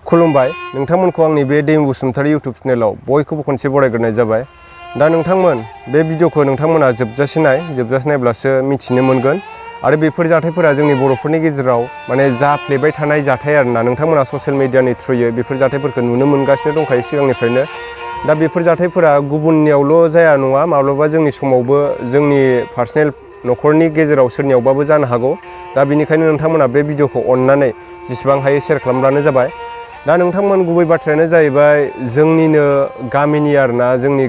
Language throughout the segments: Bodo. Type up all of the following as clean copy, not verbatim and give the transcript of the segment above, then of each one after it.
खुलुमबाय नोंथांमोनखौ आंनि बे दैमु बसुमतारी यूट्यूब चेनेलाव बयखौबो खनसे बरायग्रोनाय जाबाय। दा नोंथांमोन बे भिडिअखौ नोंथांमोना जोबजासे नायब्लासो मिथिनो मोनगोन आरो बेफोर जाथायफोरा जोंनि बर'फोरनि गेजेराव माने जाफ्लेबाय थानाय जाथाय आरोना नोंथांमोना ससियेल मिडियानि थ्रुयै बेफोर जाथायफोरखौ नुनो मोनगासिनो दंखायो सिगांनिफ्रायनो। दा बेफोर जाथायफोरा गुबुननियावल' जाया नङा माब्लाबा जोंनि समावबो जोंनि पार्सनेल न'खरनि गेजेराव सोरनियावबाबो जानो हागौ। दा बेनिखायनो नोंथांमोना बे भिडिअखौ अननानै जेसेबां हायो शेयार खालामब्लानो जाबाय। दा नोंथांमोन गुबै बाथ्रायानो जाहैबाय जोंनिनो गामिनि आरोना जोंनि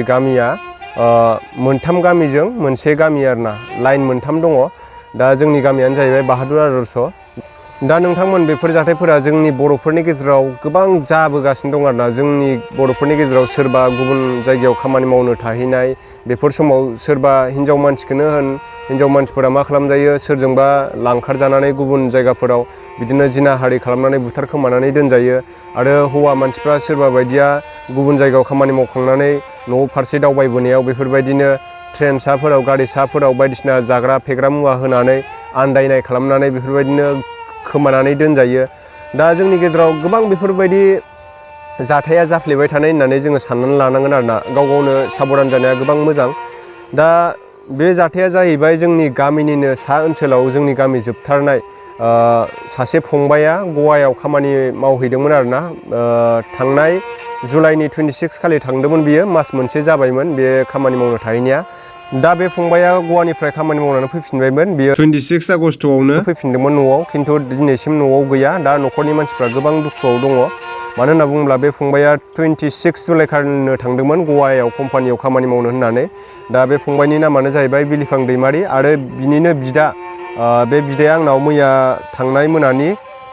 गामिया मोनथाम गामिजों मोनसे गामि आरोना लाइन मोनथाम दङ। दा जोंनि गामियानो जाहैबाय बाहादुर आदर्श। दा नोंथांमोन बेफोर जाथायफोरा जोंनि बर'फोरनि गेजेराव गोबां जाबोगासिनो दं आरोना जोंनि बर'फोरनि गेजेराव सोरबा गुबुन जायगायाव खामानि मावनो थाहैनाय बेफोर समाव सोरबा हिनजाव मानसिखौनो होन हिनजाव मानसिफोरा मा खालामजायो सोरजोंबा लांखार जानानै गुबुन जायगाफोराव बिदिनो जिनाहारि खालामनानै बुथारखोमानानै दोनजायो आरो हौवा मानसिफ्रा सोरबा बायदिया गुबुन जायगायाव खामानि मावखांनानै न' फारसे दावबायबोनायाव बेफोरबायदिनो ट्रेन साफोराव गारि साफोराव बायदिसिना जाग्रा फेग्रा मुवा होनानै आन्दायनाय खालामनानै बेफोरबायदिनो खोमानानै दोनजायो। दा जोंनि गेजेराव गोबां बेफोरबायदि जाथाया जाफ्लेबाय थानाय होननानै जोङो साननानै लानांगोन आरोना गाव गावनो साबधान जानाया गोबां मोजां। दा बे जाथाया जाहैबाय जोंनि गामिनिनो सा ओनसोलाव जोंनि गामि जोबथारनाय सासे फंबाया गवायाव खामानि मावहैदोंमोन आरोना थांनाय जुलाइनि 26 खालि थांदोंमोन बियो मास मोनसे जाबायमोन बे खामानि मावनो थाहैनाया। दा बे फंबाया गवानिफ्राय खामानि मावनानै फैफिनबायमोन बियो 26 आगस्टआवनो फैफिनदोंमोन न'आव खिन्थु दिनैसिम न'आव गैया। दा न'खरनि मानसिफ्रा गोबां दुखुआव दङ मानो होनना बुङोब्ला बे फंबाया 26 जुलाइ खालिनो थांदोंमोन गवायाव कम्पानियाव खामानि मावनो होननानै। दा बे फंबायनि नामानो जाहैबाय बिलिफां दैमारि आरो बिनिनो बिदा बे बिदाया आंनाव मैया थांनाय मोनानि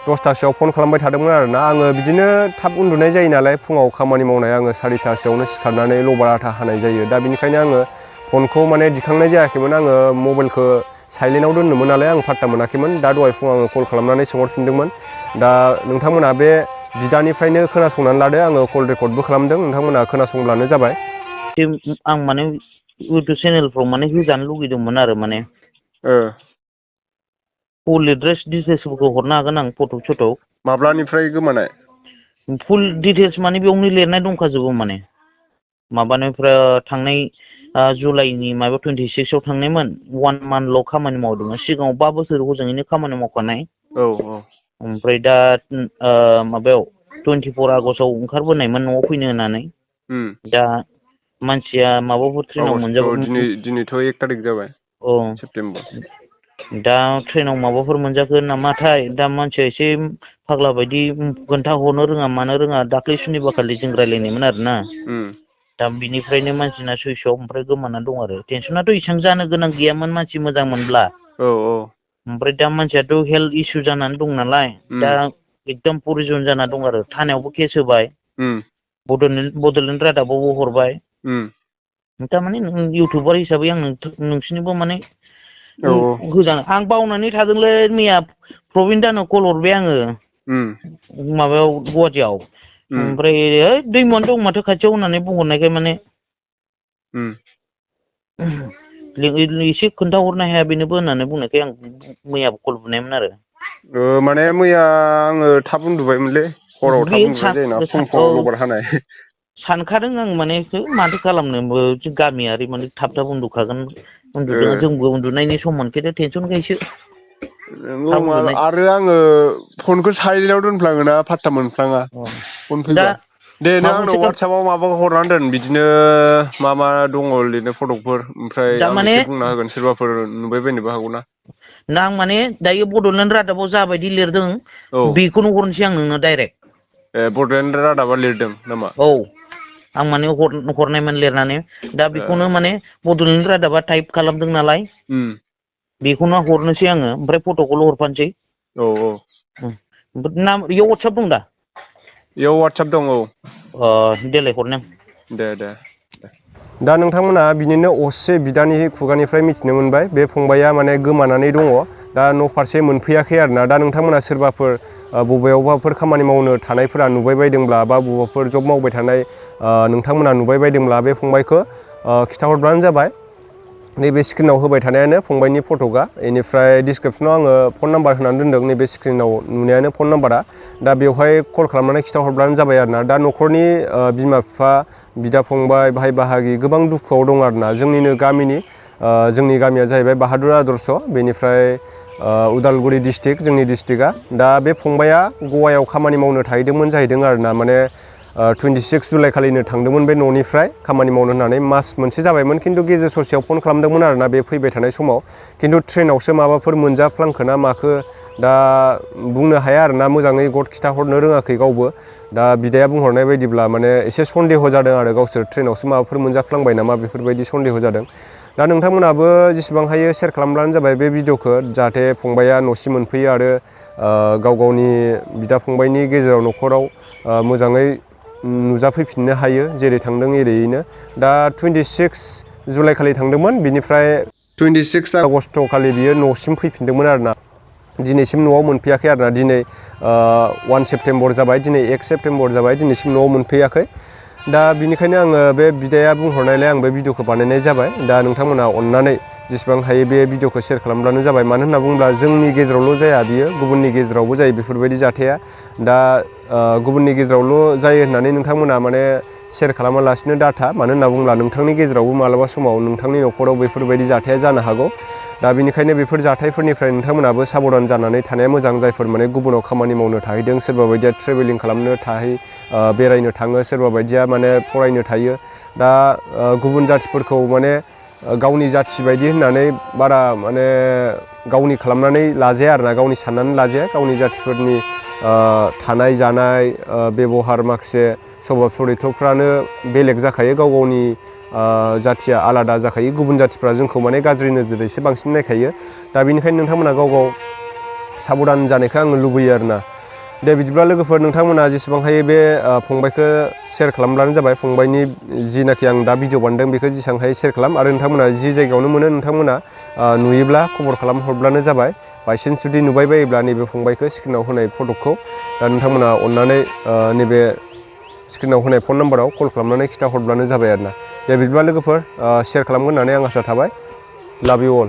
10थासोआव फन खालामबाय थादोंमोन आरोना आङो बिदिनो थाब उन्दुनाय जायो नालाय फुङाव खामानि मावनाय आङो 4थासोआवनो सिखारनानै लबार आथा हानाय जायो। दा बेनिखायनो आङो फनखौ माने दिखांनाय जायाखैमोन आङो मबाइलखौ साइलेन्टआव दोननोमोन नालाय आं पात्ता मोनाखैमोन। दा दहाय फुङाव आङो कल खालामनानै सोंहरफिनदोंमोन। दा नोंथांमोना बे बिदानिफ्रायनो खोनासंनानै लादो आङो कल रेकर्डबो खालामदों नोंथांमोना खोनासंब्लानो जाबाय। आं माने इउटुब चेनेलफ्राव माने होजानो लुगैदोंमोन आरो माने फुल एड्रेस डिटेल्सफोरखौ हरनो हागोन आं फटक माब्लानिफ्राय गोमानाय फुल डिटेल्स माने बेयावनो लिरनाय दंखाजोबो माने माबानिफ्राय थांनाय जुलाइनि माबा 26आव थांनायमोन 1 मान्थल' खामानि मावदोंमोन सिगाङाव 5 बोसोर हजोंयैनो खामानि मावखानाय। ओमफ्राय दा माबायाव 24 आगस्टआव ओंखारबोनायमोन न'आव फैनो होननानै। दा मानसिया माबाफोर ट्रेनाव आगष्ट मोनजाबो दिनैथ' 1 थारिख जाबाय औ सेप्तेम्बर। दा ट्रेनाव माबाफोर मोनजाखो नामाथाय दा मानसिया एसे फाग्ला बायदि खोन्थाहरनो रोङा मानो रोङा दाख्लै सुनिबार खालि जों रायज्लायनायमोन आरोना। दा बिनिफ्रायनो मानसिना सुइस अफ ओमफ्राय गोमाना दं आरो टेनसनाथ' इसेबां जानो गोनां गैयामोन मानसि मोजां मोनब्ला। ओमफ्राय दा मानसियाथ' हेल्थ इसु जानानै दं नालाय दा एकदम परिजन जाना दं आरो थानायावबो केस होबाय बड'लेण्ड रादाबावबो हरबाय। थारमाने इउटुबार हिसाबै आं नोंसिनिबो माने आं बावनानै थादोंलै मैया प्रबिन दानो कल हरबाय आङो माबायाव गुवाहाटियाव ओमफ्राय ओइ दैमुआनो दं माथो खाथियाव होननानै बुंहरनायखाय माने एसे खोन्थाहरनो हाया बेनोबो होननानै बुंनायखाय आं मैयाबो कल बुनायमोन आरो। माने मैया आङो थाब उन्दुबायमोनलै हराव बे थाब उन्दुनाय जायोना फुङाव लबार हानाय। सानखादों आं माने माथो खालामनो गामियारि माने थाब थाब उन्दुखागोन ओ उन्दुदों जोंबो उन्दुनायनि सम मोनखादो टेनसनखायसो नंगौ थाब उन्दुनाय आरो आङो फनखौ साइलेन्टआव दोनफ्लाङोना फात्ता मोनफ्लाङा फन दा फैबा। दे नों माबा मोनसे आंनाव वाट्सएपाव माबा हरनानै दोन बिदिनो मा मा दङ लिरनो फटकफोर ओमफ्राय दा आं माने एसे बुंना होगोन सोरबाफोर नुबाय बायनोबो हागौना। आं माने दायो बड'लेण्ड रादाबाव जाबायदि लिरदों औ बेखौनो हरनोसै आं नोंनो डाइरेक्ट। बड'लेण्ड रादाबा लिरदों नामा? औ आं माने हरनायमोन लिरनानै दा बेखौनो माने बड'लेण्ड रादाबा टाइप खालामदों नालाय बेखौनो हरनोसै आङो ओमफ्राय फट'खौल' हरफानोसै। इयाव वाटसाप दं दा? बेयाव वाट्सएप दं औ। देलाय हरनाय दे। दा नोंथांमोना बिनिनो असे बिदानि खुगानिफ्राय मिथिनो मोनबाय बे फंबाया माने गोमानानै दङ दा न' फारसे मोनफैयाखै आरोना। दा नोंथांमोना सोरबाफोर बबेयावबाफोर खामानि मावनो थानायफोरा नुबाय बायदोंब्ला बा बबेबाफोर जब मावबाय थानाय नोंथांमोना नुबाय बायदोंब्ला बे फंबायखौ खिन्थाहरब्लानो जाबाय। नैबे स्क्रिनाव होबाय थानायानो फंबायनि फट'गा बेनिफ्राय डिसक्रिपसनाव आङो फन नाम्बार होनानै दोनदों नैबे स्क्रिनाव नुनायानो फन नाम्बारा दा बेवहाय कल खालामनानै खिथाहरब्लानो जाबाय आरोना दा न'खरनि बिमा बिफा बिदा फंबाय भाइ बाहागि गोबां दुखुआव दं आरोना जोंनिनो गामिनि जोंनि गामिया जाहैबाय बाहादुर आदर्श बेनिफ्राय उदालगुरि डिस्ट्रिक्ट जोंनि डिस्ट्रिक्टआ दा बे फंबाया गवायाव खामानि मावनो थाहैदोंमोन जाहैदों आरोना माने 26 जुलाइ खालिनो थांदोंमोन बे न'निफ्राय खामानि मावनो होननानै मास मोनसे जाबायमोन खिन्थु गेजेर ससेयाव फन खालामदोंमोन आरोना बे फैबाय थानाय समाव खिन्थु ट्रेनावसो माबाफोर मोनजाफ्लांखो ना माखो दा बुंनो हाया आरोना मोजाङै गद खिथाहरनो रोङाखै गावबो दा बिदाया बुंहरनाय बायदिब्ला माने एसे सन्देह जादों आरो गावसोर ट्रेनावसो माबाफोर मोनजाफ्लांबाय नामा बेफोरबायदि सन्देह जादों दा नोंथांमोनाबो जेसेबां हायो शेयार खालामब्लानो जाबाय बे भिडिअखौ जाहाथे फंबाया न'सिम मोनफैयो आरो गाव गावनि बिदा फंबायनि गेजेराव न'खराव मोजाङै नुजाफैफिननो हायो जेरै थांदों एरैयैनो दा 26 जुलाइ खालि थांदोंमोन बिनिफ्राय 26 आगस्ट खालि बियो न'सिम फैफिनदोंमोन आरोना दिनैसिम न'आव मोनफैयाखै आरोना दिनै 1 सेप्तेम्बर जाबाय दिनै 1 सेप्तेम्बर जाबाय दिनैसिम न'आव मोनफैयाखै दा बिनिखायनो आङो बे बिदाया बुंहरनायलाय आं बे भिडिअखौ बानायनाय जाबाय दा नोंथांमोना अननानै जेसेबां हायो बे भिडिअखौ शेयार खालामब्लानो जाबाय मानो होनना बुङोब्ला जोंनि गेजेरावल' जाया बियो गुबुननि गेजेरावबो जायो बेफोरबायदि जाथाया दा गुबुननि गेजेरावल' जायो होननानै नोंथांमोना माने शेयार खालामालासिनो डाटा मानो होनना बुङोब्ला नोंथांनि गेजेरावबो मालाबा समाव नोंथांनि न'खराव बेफोरबायदि जाथाया जानो हागौ दा बेनिखायनो बेफोर जाथायफोरनिफ्राय नोंथांमोनाबो साबधान जानानै थानाया मोजां जायफोर माने गुबुनाव खामानि मावनो थाहैदों सोरबा बायदिया ट्रेभेलिं खालामनो बेरायनो थाङो सोरबा बायदिया माने फरायनो थायो दा गुबुन जाथिफोरखौ माने गावनि जाथि बायदि होननानै बारा माने गावनि खालामनानै लाजाया आरोना गावनि साननानै लाजाया गावनि जाथिफोरनि थानाय जानाय बेबहार माखासे स्वभाब चरित्रफ्रानो बेलेग जाखायो गाव गावनि जाथिया आलादा जाखायो गुबुन जाथिफ्रा जोंखौ माने गाज्रि नोजोरैसो बांसिन नायखायो दा बेनिखायनो नोंथांमोना गाव गाव साबधान जानायखौ आङो लुबैयो आरोना दे बिदिब्ला लोगोफोर नोंथांमोना जेसेबां हायो बे फंबायखौ शेयार खालामब्लानो जाबाय फंबायनि जिनाखि आं दा भिडिअ बानायदों बेखौ जेसेबां हायो शेयार खालाम आरो नोंथांमोना जि जायगायावनो मोनो नोंथांमोना नुयोब्ला खबर खालामहरब्लानो जाबाय बायसान्स जुदि नुबाय बायोब्ला नैबे फंबायखौ स्क्रिनाव होनाय फटकखौ दा नोंथांमोना अननानै नैबे स्क्रिनाव होनाय फन नाम्बाराव कल खालामनानै खिथाहरब्लानो जाबाय आरोना दे बिदिब्ला लोगोफोर शेयार खालामगोन होननानै आं आसा थाबाय लाभ इउ अल